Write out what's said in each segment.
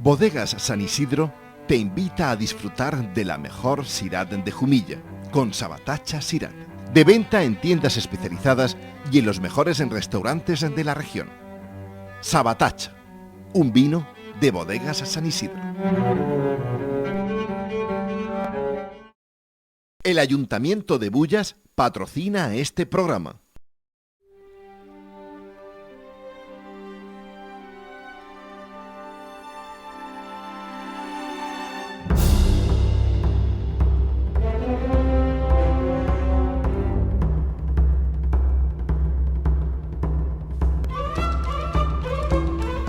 Bodegas San Isidro te invita a disfrutar de la mejor Syrah de Jumilla, con Sabatacha Syrah. De venta en tiendas especializadas y en los mejores restaurantes de la región. Sabatacha, un vino de Bodegas San Isidro. El Ayuntamiento de Bullas patrocina este programa.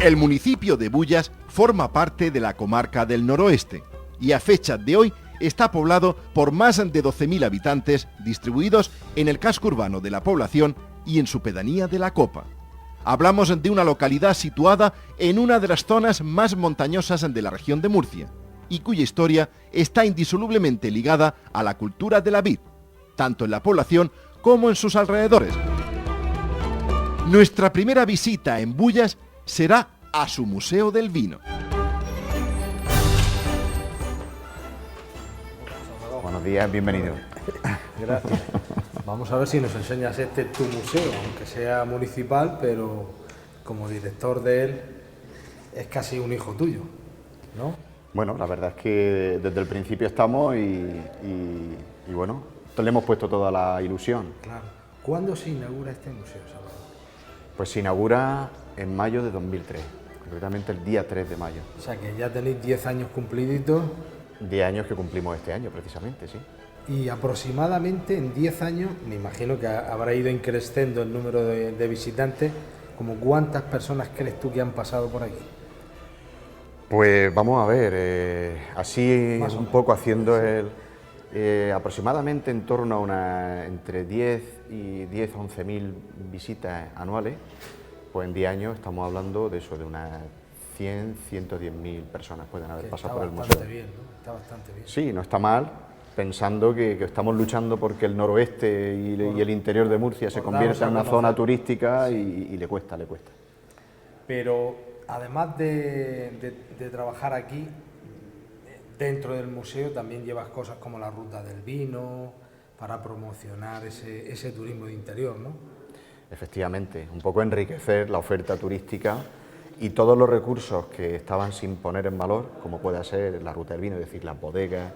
El municipio de Bullas forma parte de la comarca del Noroeste y a fecha de hoy está poblado por más de 12.000 habitantes distribuidos en el casco urbano de la población y en su pedanía de La Copa. Hablamos de una localidad situada en una de las zonas más montañosas de la región de Murcia y cuya historia está indisolublemente ligada a la cultura de la vid, tanto en la población como en sus alrededores. Nuestra primera visita en Bullas será a su Museo del Vino. Buenos días, bienvenido. Gracias. Vamos a ver si nos enseñas tu museo, aunque sea municipal, pero como director de él es casi un hijo tuyo, ¿no? Bueno, la verdad es que desde el principio estamos y bueno, le hemos puesto toda la ilusión. Claro. ¿Cuándo se inaugura este museo, Salvador? Pues se inaugura en mayo de 2003, concretamente el día 3 de mayo. O sea que ya tenéis 10 años cumpliditos. 10 años que cumplimos este año, precisamente, sí. Y aproximadamente en 10 años, me imagino que habrá ido increciendo el número de visitantes. ¿Como cuántas personas crees tú que han pasado por aquí? Pues vamos a ver, así Más o un menos. poco haciendo aproximadamente en torno a entre 10 y 11.000 visitas anuales, pues en 10 años estamos hablando de eso, de unas 110.000 personas pueden haber pasado por el museo. Está bastante bien, ¿no? Está bastante bien. Sí, no está mal, pensando que estamos luchando porque el noroeste y el interior de Murcia se convierta en una zona turística y le cuesta. Pero además de trabajar aquí, dentro del museo también llevas cosas como la ruta del vino, para promocionar ese turismo de interior, ¿no? Efectivamente, un poco enriquecer la oferta turística y todos los recursos que estaban sin poner en valor, como puede ser la ruta del vino, es decir, las bodegas,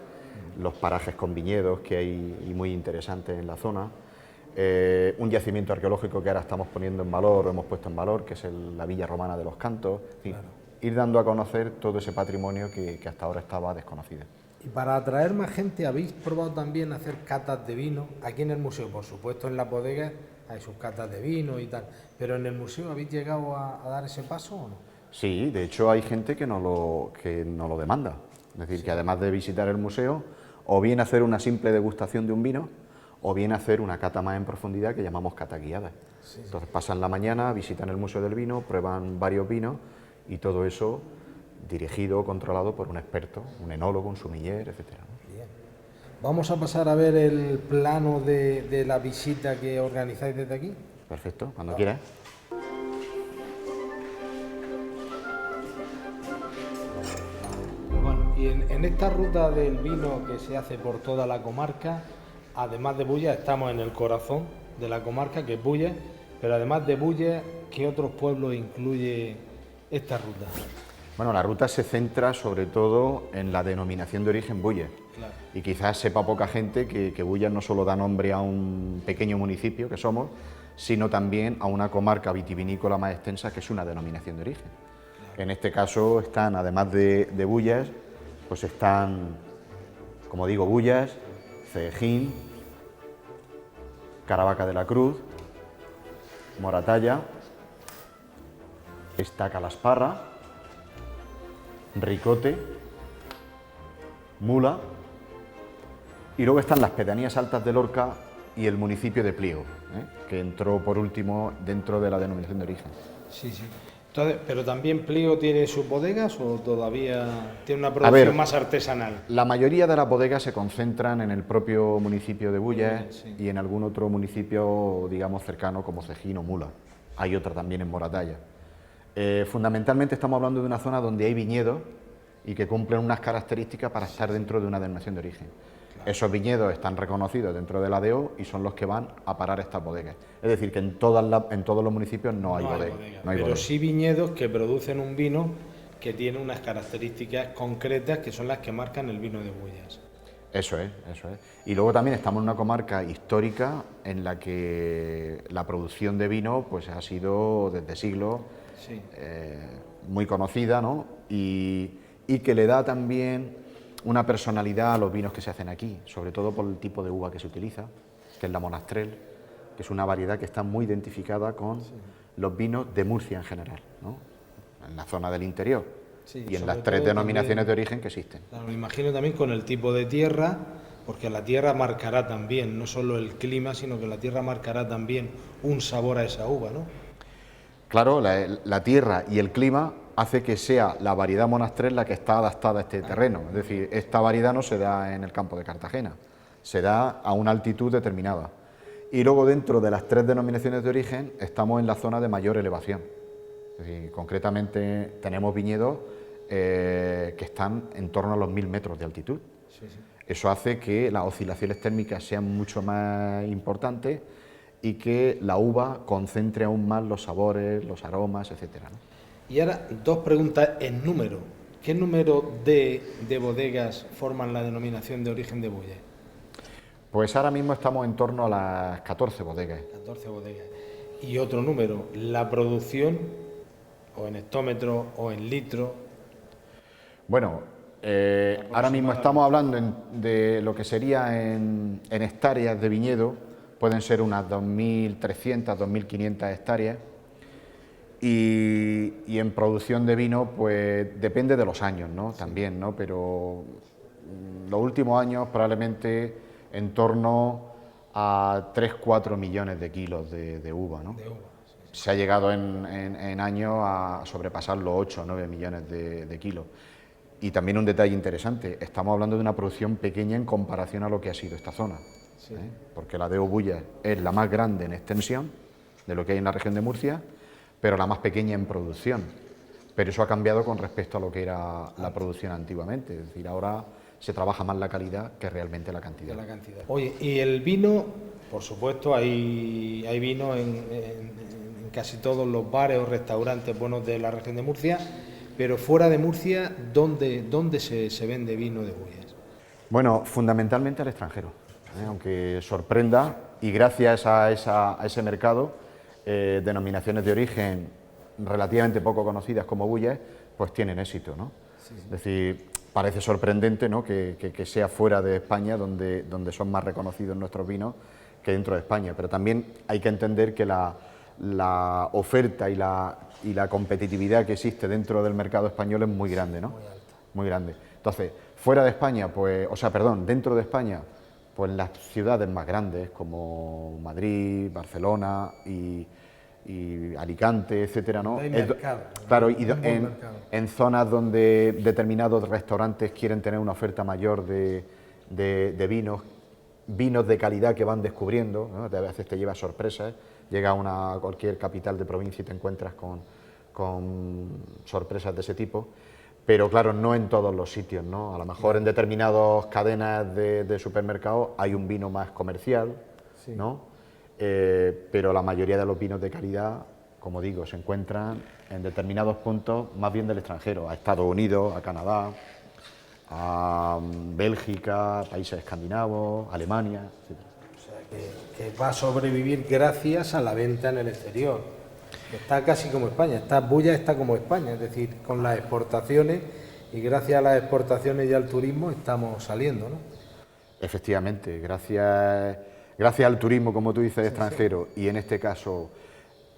los parajes con viñedos que hay y muy interesantes en la zona, un yacimiento arqueológico que ahora estamos poniendo en valor, o hemos puesto en valor, que es la Villa Romana de los Cantos, en fin, Claro. Ir dando a conocer todo ese patrimonio que hasta ahora estaba desconocido. Y para atraer más gente, ¿habéis probado también hacer catas de vino? Aquí en el museo, por supuesto, en las bodegas hay sus catas de vino y tal, pero ¿en el museo habéis llegado a dar ese paso o no? Sí, de hecho hay gente que nos lo demanda, es decir, que además de visitar el museo, o bien hacer una simple degustación de un vino, o bien hacer una cata más en profundidad que llamamos cata guiada. Sí. Entonces pasan la mañana, visitan el Museo del Vino, prueban varios vinos y todo eso dirigido o controlado por un experto, un enólogo, un sumiller, etcétera, ¿no? Bien. Vamos a pasar a ver el plano de la visita que organizáis desde aquí. Perfecto, cuando quieras. Bueno, y en esta ruta del vino que se hace por toda la comarca, además de Bullas, estamos en el corazón de la comarca, que es Bullas, pero además de Bullas, ¿qué otros pueblos incluye esta ruta? Bueno, la ruta se centra sobre todo en la denominación de origen Bullas. Claro. Y quizás sepa poca gente que Bullas no solo da nombre a un pequeño municipio que somos, sino también a una comarca vitivinícola más extensa que es una denominación de origen. Claro. En este caso están, además de Bullas, pues están, como digo, Bullas, Cedejín, Caravaca de la Cruz, Moratalla, está Calasparra, Ricote, Mula, y luego están las pedanías altas de Lorca y el municipio de Pliego, que entró por último dentro de la denominación de origen. Sí, sí. Entonces, ¿pero también Pliego tiene sus bodegas o todavía tiene una producción más artesanal? La mayoría de las bodegas se concentran en el propio municipio de Bullas Sí. y en algún otro municipio, digamos, cercano como Cejín o Mula. Hay otra también en Moratalla. Fundamentalmente estamos hablando de una zona donde hay viñedos y que cumplen unas características para estar dentro de una denominación de origen. Esos viñedos están reconocidos dentro de la DO y son los que van a parar estas bodegas. Es decir, que en todos los municipios no hay bodega. Pero sí viñedos que producen un vino que tiene unas características concretas que son las que marcan el vino de Bullas. Eso es. Y luego también estamos en una comarca histórica en la que la producción de vino pues ha sido desde siglos muy conocida, ¿no? Y que le da también una personalidad a los vinos que se hacen aquí, sobre todo por el tipo de uva que se utiliza, que es la Monastrell, que es una variedad que está muy identificada con los vinos de Murcia en general, ¿no? En la zona del interior y en las 3 denominaciones de origen que existen. Claro, me imagino también con el tipo de tierra, porque la tierra marcará también, no solo el clima, sino que la tierra marcará también un sabor a esa uva, ¿no? Claro, la tierra y el clima hace que sea la variedad Monastrell la que está adaptada a este terreno. Es decir, esta variedad no se da en el campo de Cartagena, se da a una altitud determinada. Y luego dentro de las 3 denominaciones de origen estamos en la zona de mayor elevación. Es decir, concretamente tenemos viñedos que están en torno a los 1000 metros de altitud. Eso hace que las oscilaciones térmicas sean mucho más importantes y que la uva concentre aún más los sabores, los aromas, etcétera, ¿no? Y ahora 2 preguntas en número. ¿Qué número de bodegas forman la denominación de origen de Bullas? Pues ahora mismo estamos en torno a las 14 bodegas. 14 bodegas. Y otro número, la producción, o en hectómetros o en litros. Bueno, ahora mismo estamos hablando de lo que sería en hectáreas de viñedo, pueden ser unas 2.300, 2.500 hectáreas. Y en producción de vino, pues depende de los años, ¿no? También, ¿no? Pero los últimos años probablemente en torno a 3-4 millones de kilos de uva, ¿no? Se ha llegado en años a sobrepasar los 8 o 9 millones de kilos. Y también un detalle interesante, estamos hablando de una producción pequeña en comparación a lo que ha sido esta zona, porque la DO Bullas es la más grande en extensión de lo que hay en la región de Murcia, pero la más pequeña en producción. Pero eso ha cambiado con respecto a lo que era la producción antiguamente, es decir, ahora se trabaja más la calidad que realmente la cantidad. Oye, y el vino, por supuesto, hay vino en casi todos los bares o restaurantes buenos de la región de Murcia, pero fuera de Murcia, ¿dónde se vende vino de Bullas? Bueno, fundamentalmente al extranjero, aunque sorprenda, y gracias a ese mercado, denominaciones de origen relativamente poco conocidas como Bullas, pues tienen éxito, ¿no? Es decir, parece sorprendente, ¿no?, que sea fuera de España donde son más reconocidos nuestros vinos que dentro de España, pero también hay que entender que la oferta y la competitividad que existe dentro del mercado español es muy grande, ¿no? Muy grande. Entonces, fuera de España, pues, dentro de España, pues las ciudades más grandes como Madrid, Barcelona y Alicante, etcétera, ¿no? Hay mercado, claro, y en zonas donde determinados restaurantes quieren tener una oferta mayor de vinos de calidad que van descubriendo, ¿no? A veces te llevas sorpresas, llegas a cualquier capital de provincia y te encuentras con sorpresas de ese tipo. Pero claro, no en todos los sitios, ¿no? A lo mejor en determinadas cadenas de supermercados hay un vino más comercial, ¿no? Pero la mayoría de los vinos de calidad, como digo, se encuentran en determinados puntos más bien del extranjero, a Estados Unidos, a Canadá, a Bélgica, países escandinavos, Alemania, etc. O sea, que va a sobrevivir gracias a la venta en el exterior. Está casi como España, Bullas está como España, es decir, con las exportaciones, y gracias a las exportaciones y al turismo estamos saliendo, ¿no? Efectivamente, gracias al turismo, como tú dices, extranjero, y en este caso,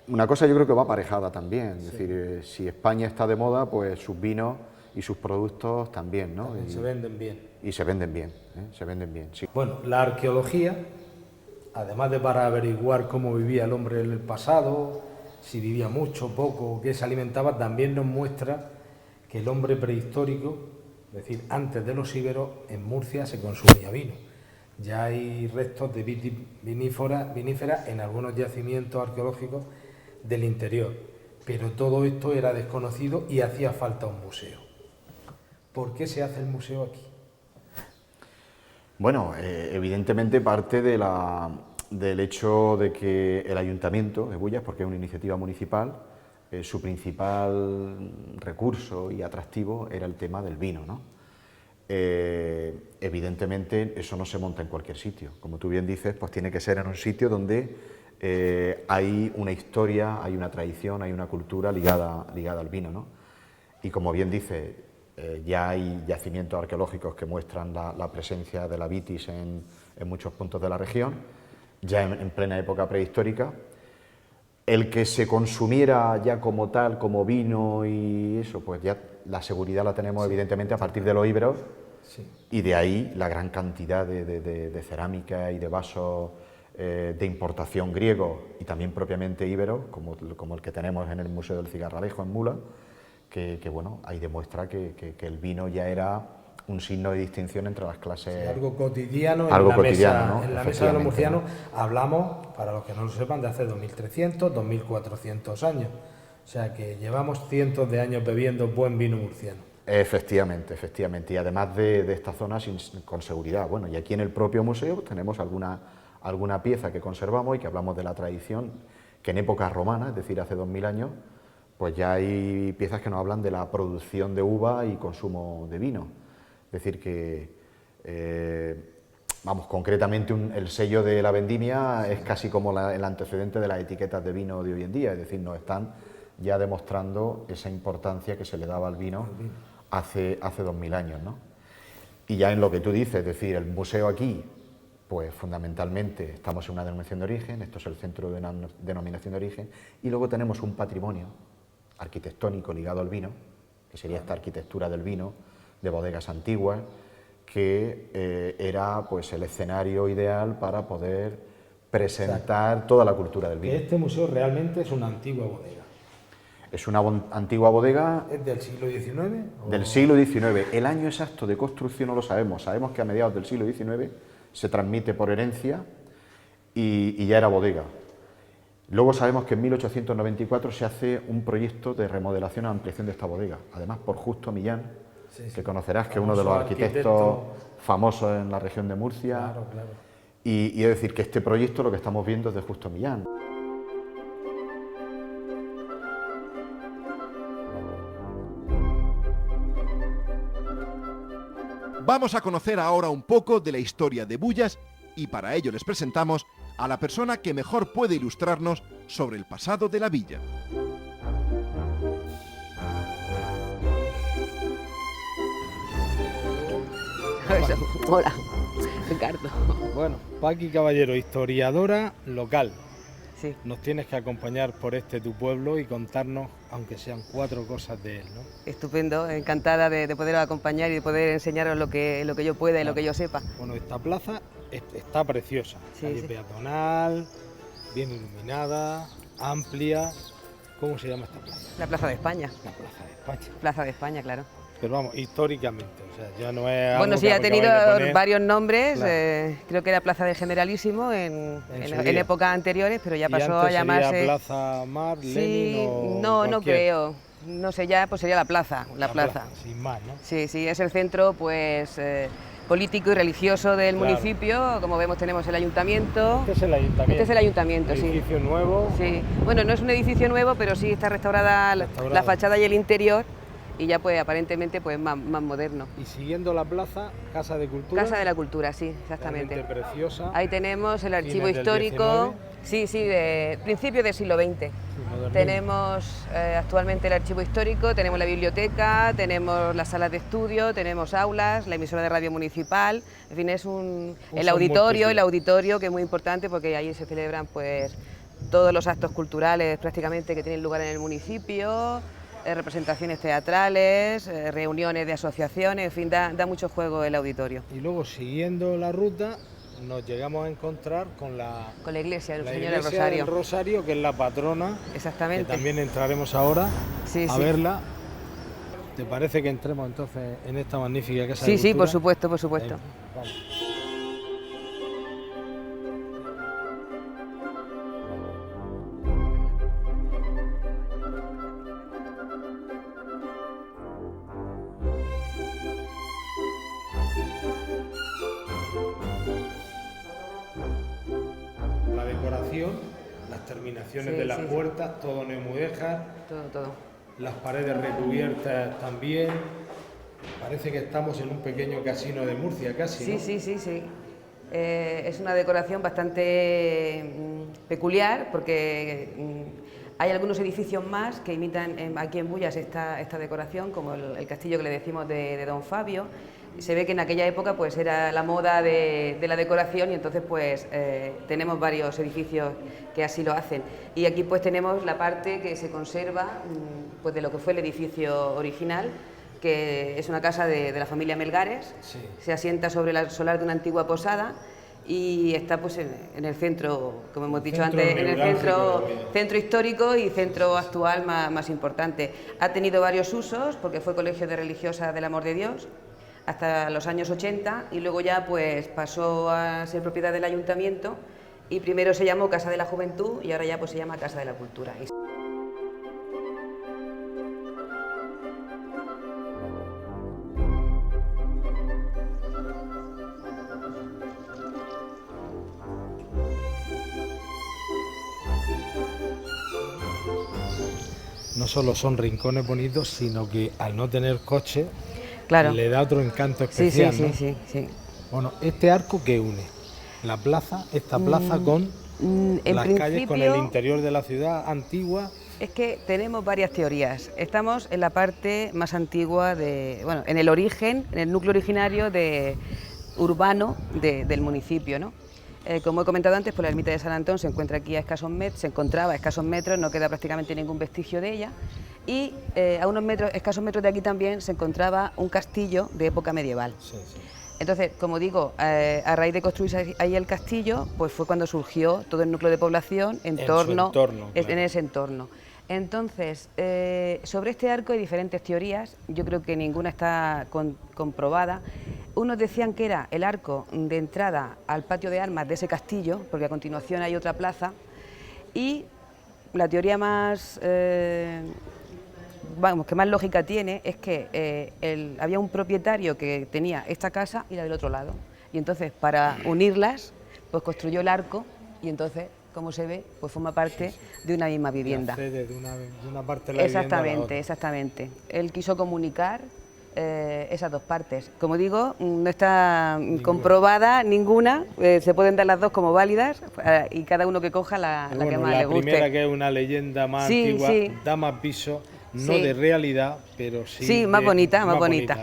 una cosa yo creo que va aparejada también, es decir, si España está de moda, pues sus vinos y sus productos también, ¿no? También se venden bien. Y se venden bien, se venden bien, sí. Bueno, la arqueología, además de para averiguar cómo vivía el hombre en el pasado, si vivía mucho, poco, qué se alimentaba, también nos muestra que el hombre prehistórico, es decir, antes de los íberos, en Murcia se consumía vino. Ya hay restos de viníferas en algunos yacimientos arqueológicos del interior, pero todo esto era desconocido y hacía falta un museo. ¿por qué se hace el museo aquí? Bueno, evidentemente parte del hecho de que el Ayuntamiento de Bullas, porque es una iniciativa municipal, su principal recurso y atractivo era el tema del vino, ¿no? Evidentemente eso no se monta en cualquier sitio, como tú bien dices, pues tiene que ser en un sitio donde hay una historia, hay una tradición, hay una cultura ligada al vino, ¿no? Y como bien dices, ya hay yacimientos arqueológicos que muestran la presencia de la vitis en muchos puntos de la región, ya en plena época prehistórica. El que se consumiera ya como tal, como vino y eso, pues ya la seguridad la tenemos evidentemente a partir de los íberos, y de ahí la gran cantidad de cerámica y de vasos de importación griego y también propiamente íberos, como el que tenemos en el Museo del Cigarralejo en Mula, que bueno, ahí demuestra que el vino ya era un signo de distinción entre las clases. Sí, algo cotidiano, algo en la cotidiano, mesa, ¿no? en la mesa de los murcianos, hablamos, para los que no lo sepan, de hace 2300, 2400 años. O sea que llevamos cientos de años bebiendo buen vino murciano. Efectivamente, efectivamente. Y además de esta zona con seguridad. Bueno, y aquí en el propio museo tenemos alguna pieza que conservamos y que hablamos de la tradición, que en época romana, es decir, hace 2000 años, pues ya hay piezas que nos hablan de la producción de uva y consumo de vino. Es decir, que, vamos, concretamente el sello de la vendimia es casi como el antecedente de las etiquetas de vino de hoy en día, es decir, nos están ya demostrando esa importancia que se le daba al vino hace 2000 años, ¿no? Y ya en lo que tú dices, es decir, el museo aquí, pues fundamentalmente estamos en una denominación de origen, esto es el centro de una denominación de origen, y luego tenemos un patrimonio arquitectónico ligado al vino, que sería esta arquitectura del vino, de bodegas antiguas, que era pues el escenario ideal para poder presentar toda la cultura del vino. Este museo realmente es una antigua bodega. Es una antigua bodega. ¿Es del siglo XIX? Del siglo XIX. El año exacto de construcción no lo sabemos. Sabemos que a mediados del siglo XIX se transmite por herencia y ya era bodega. Luego sabemos que en 1894 se hace un proyecto de remodelación y ampliación de esta bodega, además por Justo Millán, que conocerás, que es uno de los arquitectos famosos en la región de Murcia. Claro, claro. Y es decir, que este proyecto lo que estamos viendo es de Justo Millán. Vamos a conocer ahora un poco de la historia de Bullas y para ello les presentamos a la persona que mejor puede ilustrarnos sobre el pasado de la villa. Hola, Ricardo. Bueno, Paqui Caballero, historiadora local. Sí. Nos tienes que acompañar por tu pueblo y contarnos, aunque sean 4 cosas de él, ¿no? Estupendo, encantada de poderos acompañar y de poder enseñaros lo que yo pueda y lo que yo sepa. Bueno, esta plaza está preciosa, Sí, calle sí. peatonal, bien iluminada, amplia. ¿Cómo se llama esta plaza? La Plaza de España. La Plaza de España. Plaza de España, claro. Pero vamos, históricamente, o sea, ya no es algo Bueno, sí, que ha tenido acabáis de poner. varios nombres. Claro. Creo que era Plaza de Generalísimo en su día. épocas anteriores, pero ya ¿Y pasó antes a llamarse. sería Plaza Mar, Sí, Lenin o no cualquier? creo. No sé, ya pues sería la plaza. Sin más, ¿no? Sí, es el centro pues político y religioso del Claro. municipio. Como vemos tenemos el ayuntamiento. Este es el ayuntamiento. Este es el ayuntamiento, sí. Edificio nuevo. Sí, bueno, no es un edificio nuevo, pero sí está restaurada la fachada y el interior y ya pues aparentemente pues más moderno. Y siguiendo la plaza, Casa de Cultura. Casa de la Cultura, sí, exactamente. Realmente preciosa. Ahí tenemos el archivo Fines del histórico, 19. sí, de principios del siglo XX. Sí, modernismo. Tenemos actualmente el archivo histórico, tenemos la biblioteca, tenemos las salas de estudio, tenemos aulas, la emisora de radio municipal, en fin, es el son auditorio, múltiples. que es muy importante porque allí se celebran pues todos los actos culturales prácticamente que tienen lugar en el municipio, representaciones teatrales, reuniones de asociaciones, en fin, da mucho juego el auditorio. Y luego, siguiendo la ruta, nos llegamos a encontrar con la Iglesia del Señor del iglesia Rosario. del Rosario, que es la patrona, que Exactamente. también entraremos ahora Sí, a sí. verla. ¿Te parece que entremos entonces en esta magnífica casa Sí, de sí, cultura? por supuesto, por supuesto. Venga, vamos. terminaciones Sí, de las sí, sí. puertas, todo neomudéjar, Todo. las paredes recubiertas también. Parece que estamos en un pequeño casino de Murcia casi, Sí, ¿no? sí. Es una decoración bastante peculiar porque hay algunos edificios más que imitan aquí en Bullas esta decoración, como el castillo que le decimos de Don Fabio. Se ve que en aquella época pues era la moda de la decoración y entonces pues tenemos varios edificios que así lo hacen. Y aquí pues tenemos la parte que se conserva pues de lo que fue el edificio original, que es una casa de la familia Melgares. Sí. Se asienta sobre el solar de una antigua posada y está pues en el centro, como hemos dicho Centro antes, en el neurálgico centro histórico y centro actual más importante. Ha tenido varios usos porque fue colegio de religiosas del Amor de Dios hasta los años 80 y luego ya pues pasó a ser propiedad del ayuntamiento y primero se llamó Casa de la Juventud y ahora ya pues se llama Casa de la Cultura. No solo son rincones bonitos, sino que al no tener coche, Claro. le da otro encanto Sí, especial, ¿no? sí. Bueno, este arco que une la plaza, esta plaza con en las calles, con el principio- interior de la ciudad antigua. Es que tenemos varias teorías. Estamos en la parte más antigua en el origen, en el núcleo originario urbano del municipio, ¿no? Como he comentado antes, pues la ermita de San Antón se encuentra aquí se encontraba a escasos metros, no queda prácticamente ningún vestigio de ella. Y a escasos metros de aquí también se encontraba un castillo de época medieval. Sí. Entonces, como digo, a raíz de construirse ahí el castillo, pues fue cuando surgió todo el núcleo de población en ese entorno. Entonces, sobre este arco hay diferentes teorías, yo creo que ninguna está comprobada. Unos decían que era el arco de entrada al patio de armas de ese castillo, porque a continuación hay otra plaza, y la teoría que más lógica tiene es que había un propietario que tenía esta casa y la del otro lado, y entonces para unirlas, pues construyó el arco y entonces, como se ve, pues forma parte de una misma vivienda. Accede de una parte de la vivienda a la otra. Exactamente. Él quiso comunicar esas dos partes. Como digo, no está comprobada ninguna, se pueden dar las dos como válidas y cada uno que coja la Pero que bueno, más le guste. La primera, que es una leyenda más antigua, da más piso, no Sí. de realidad, pero sí. Sí, más bonita.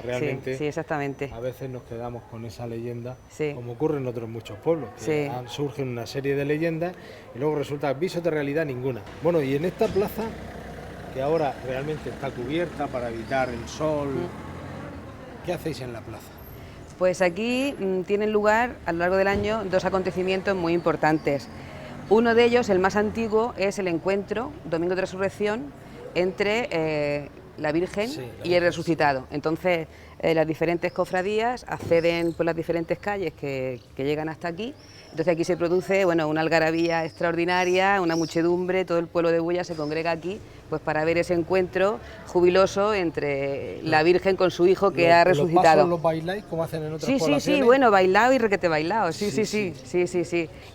Realmente, Sí, exactamente. a veces nos quedamos con esa leyenda, Sí. como ocurre en otros muchos pueblos, que Sí. surgen una serie de leyendas y luego resulta visos de realidad ninguna. Bueno, y en esta plaza, que ahora realmente está cubierta para evitar el sol, ¿qué hacéis en la plaza? Pues aquí tienen lugar a lo largo del año dos acontecimientos muy importantes. Uno de ellos, el más antiguo, es el encuentro, Domingo de Resurrección, entre la Virgen y el Resucitado. Entonces, las diferentes cofradías acceden por las diferentes calles que llegan hasta aquí. Entonces aquí se produce una algarabía extraordinaria, una muchedumbre, todo el pueblo de Bullas se congrega aquí pues para ver ese encuentro jubiloso entre la Virgen con su hijo que ha resucitado. ¿Los pasos los bailáis como hacen en otras poblaciones? Sí, bailado y requete bailado, sí.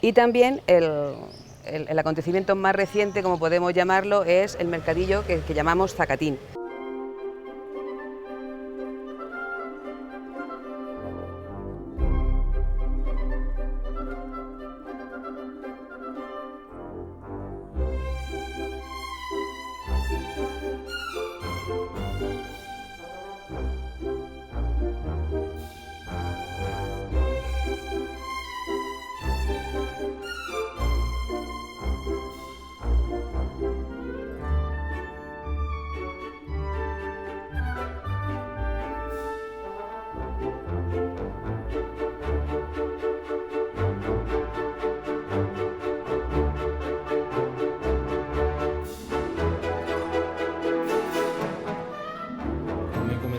Y también el acontecimiento más reciente, como podemos llamarlo, es el mercadillo que llamamos Zacatín.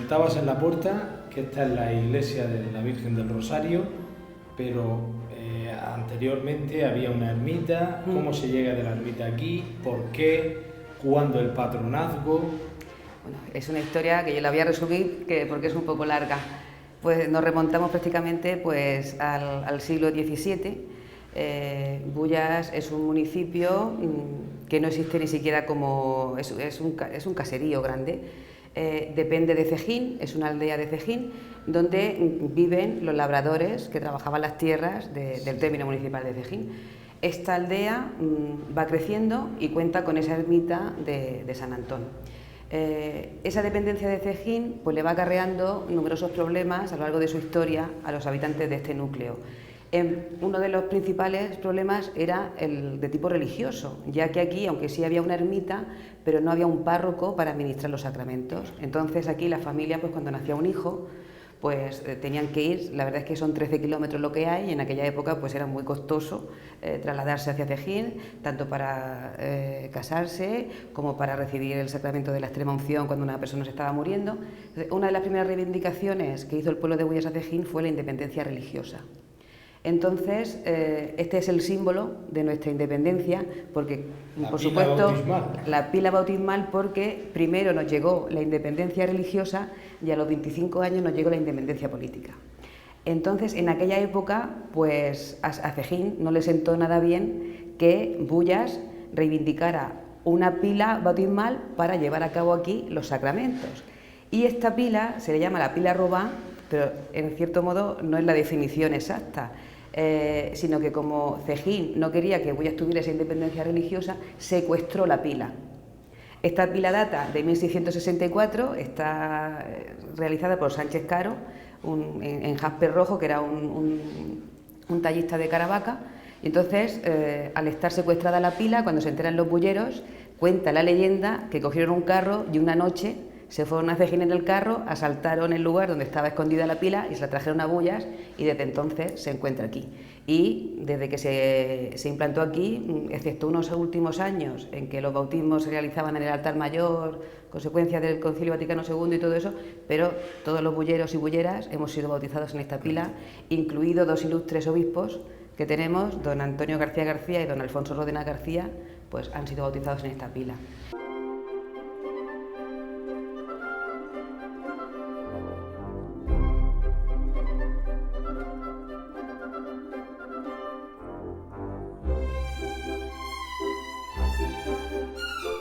Estabas en la puerta, que esta es la iglesia de la Virgen del Rosario, pero anteriormente había una ermita. ¿Cómo se llega de la ermita aquí? ¿Por qué? ¿Cuándo el patronazgo? Bueno, es una historia que yo la voy a resumir porque es un poco larga. Pues nos remontamos prácticamente pues, al siglo XVII. Bullas es un municipio que no existe ni siquiera como... es un caserío grande. Depende de Cejín, es una aldea de Cejín, donde viven los labradores que trabajaban las tierras del término municipal de Cejín. Esta aldea va creciendo y cuenta con esa ermita de San Antón. Esa dependencia de Cejín pues, le va acarreando numerosos problemas a lo largo de su historia a los habitantes de este núcleo. Uno de los principales problemas era el de tipo religioso, ya que aquí, aunque sí había una ermita, pero no había un párroco para administrar los sacramentos. Entonces aquí la familia, pues cuando nacía un hijo, pues tenían que ir, la verdad es que son 13 kilómetros lo que hay, y en aquella época pues era muy costoso trasladarse hacia Cejín, tanto para casarse como para recibir el sacramento de la extrema unción cuando una persona se estaba muriendo. Entonces, una de las primeras reivindicaciones que hizo el pueblo de Bullas a Cejín fue la independencia religiosa. Entonces, este es el símbolo de nuestra independencia, porque, por supuesto, la pila bautismal, porque primero nos llegó la independencia religiosa y a los 25 años nos llegó la independencia política. Entonces, en aquella época, pues a Cejín no le sentó nada bien que Bullas reivindicara una pila bautismal para llevar a cabo aquí los sacramentos. Y esta pila se le llama la pila Robá, pero en cierto modo no es la definición exacta, sino que como Cejín no quería que Bullas tuviera esa independencia religiosa, secuestró la pila. Esta pila data de 1664, está realizada por Sánchez Caro, en jaspe rojo, que era un tallista de Caravaca, y entonces, al estar secuestrada la pila, cuando se enteran los bulleros, cuenta la leyenda que cogieron un carro y una noche se fueron a Cejín en el carro, asaltaron el lugar donde estaba escondida la pila y se la trajeron a Bullas, y desde entonces se encuentra aquí. Y desde que se implantó aquí, excepto unos últimos años en que los bautismos se realizaban en el altar mayor, consecuencia del Concilio Vaticano II y todo eso, pero todos los bulleros y bulleras hemos sido bautizados en esta pila, incluidos dos ilustres obispos que tenemos, don Antonio García García y don Alfonso Ródenas García, pues han sido bautizados en esta pila.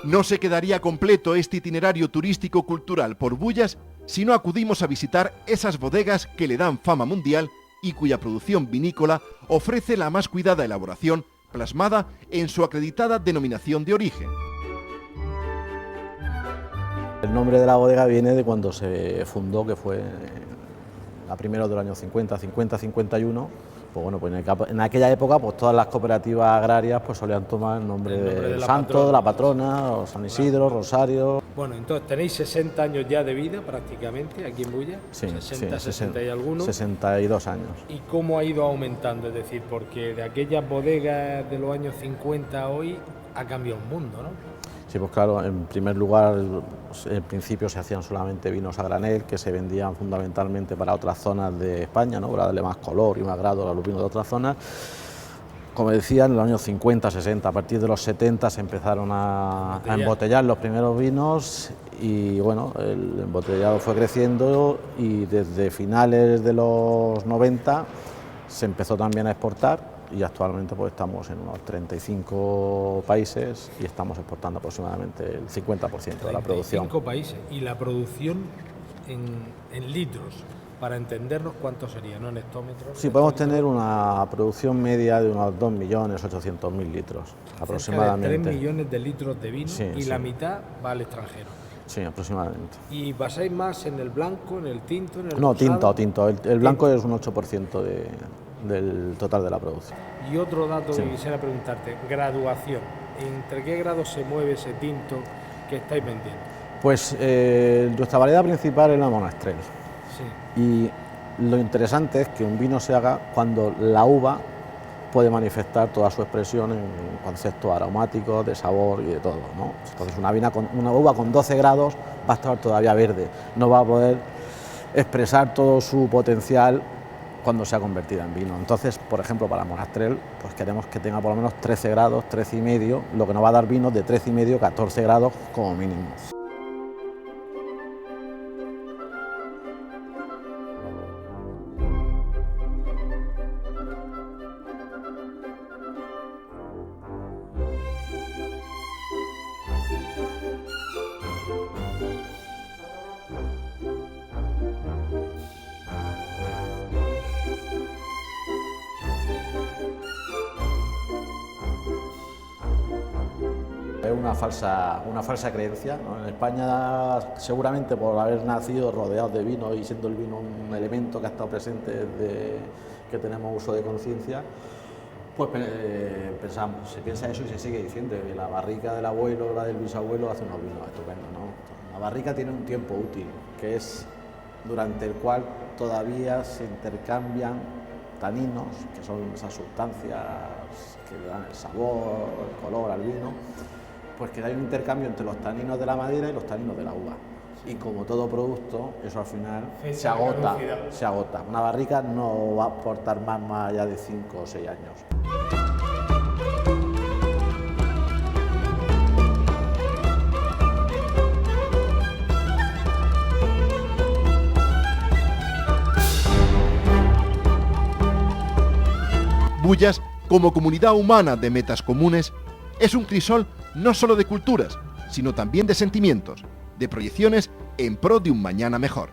No se quedaría completo este itinerario turístico-cultural por Bullas si no acudimos a visitar esas bodegas que le dan fama mundial y cuya producción vinícola ofrece la más cuidada elaboración plasmada en su acreditada denominación de origen. El nombre de la bodega viene de cuando se fundó, que fue a primeros del año 50-51. Pues bueno, pues en aquella época pues todas las cooperativas agrarias pues solían tomar el nombre del santo, de la patrona, o San Isidro, Rosario. Bueno, entonces tenéis 60 años ya de vida prácticamente aquí en Bullas, sí, 60 y algunos. 62 años. ¿Y cómo ha ido aumentando? Es decir, porque de aquellas bodegas de los años 50 a hoy ha cambiado un mundo, ¿no? Sí, pues claro, en primer lugar, en principio se hacían solamente vinos a granel, que se vendían fundamentalmente para otras zonas de España, ¿no?, para darle más color y más grado a los vinos de otras zonas. Como decía, en los años 50, 60, a partir de los 70 se empezaron a embotellar los primeros vinos y bueno, el embotellado fue creciendo y desde finales de los 90 se empezó también a exportar. Y actualmente pues estamos en unos 35 países y estamos exportando aproximadamente el 50% de la producción. 35 países. ¿Y la producción en litros? Para entendernos, ¿cuánto sería? ¿No en hectómetros? Sí, podemos tener una producción media de unos 2.800.000 litros aproximadamente. De 3 millones de litros de vino, sí, y sí, la mitad va al extranjero. Sí, aproximadamente. ¿Y basáis más en el blanco, en el tinto, en el No, rosado? tinto. El blanco es un 8% del total de la producción. Y otro dato sí, que quisiera preguntarte, graduación. ¿Entre qué grados se mueve ese tinto que estáis vendiendo? Pues nuestra variedad principal es la Monastrell. Sí. Y lo interesante es que un vino se haga cuando la uva puede manifestar toda su expresión en conceptos aromáticos, de sabor y de todo, ¿no? Entonces una uva con 12 grados va a estar todavía verde, no va a poder expresar todo su potencial cuando sea convertida en vino. Entonces, por ejemplo, para Monastrell, pues queremos que tenga por lo menos 13 grados, 13,5, lo que nos va a dar vinos de 13,5, 14 grados como mínimo. es una falsa creencia, ¿no? En España, seguramente por haber nacido rodeados de vino y siendo el vino un elemento que ha estado presente desde que tenemos uso de conciencia, pues se piensa eso y se sigue diciendo que la barrica del abuelo o la del bisabuelo hace unos vinos estupendos, ¿no? La barrica tiene un tiempo útil, que es durante el cual todavía se intercambian taninos, que son esas sustancias que le dan el sabor, el color al vino, pues que hay un intercambio entre los taninos de la madera y los taninos de la uva. Y como todo producto, eso al final se agota. Una barrica no va a aportar más allá de 5 o 6 años. Bullas, como comunidad humana de metas comunes, es un crisol no solo de culturas, sino también de sentimientos, de proyecciones en pro de un mañana mejor.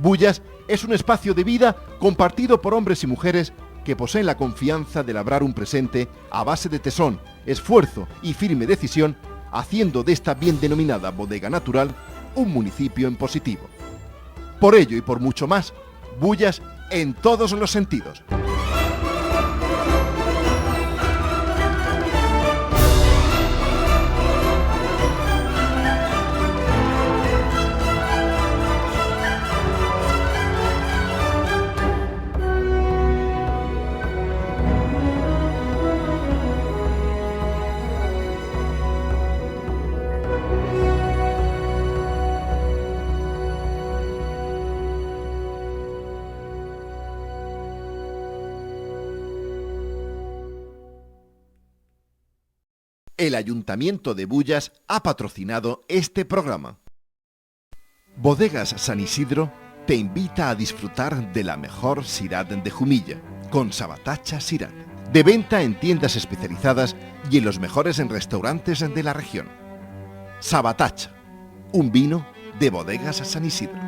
Bullas es un espacio de vida compartido por hombres y mujeres que poseen la confianza de labrar un presente a base de tesón, esfuerzo y firme decisión, haciendo de esta bien denominada bodega natural un municipio en positivo. Por ello y por mucho más, Bullas en todos los sentidos. El Ayuntamiento de Bullas ha patrocinado este programa. Bodegas San Isidro te invita a disfrutar de la mejor Syrah de Jumilla, con Sabatacha Syrah, de venta en tiendas especializadas y en los mejores restaurantes de la región. Sabatacha, un vino de Bodegas San Isidro.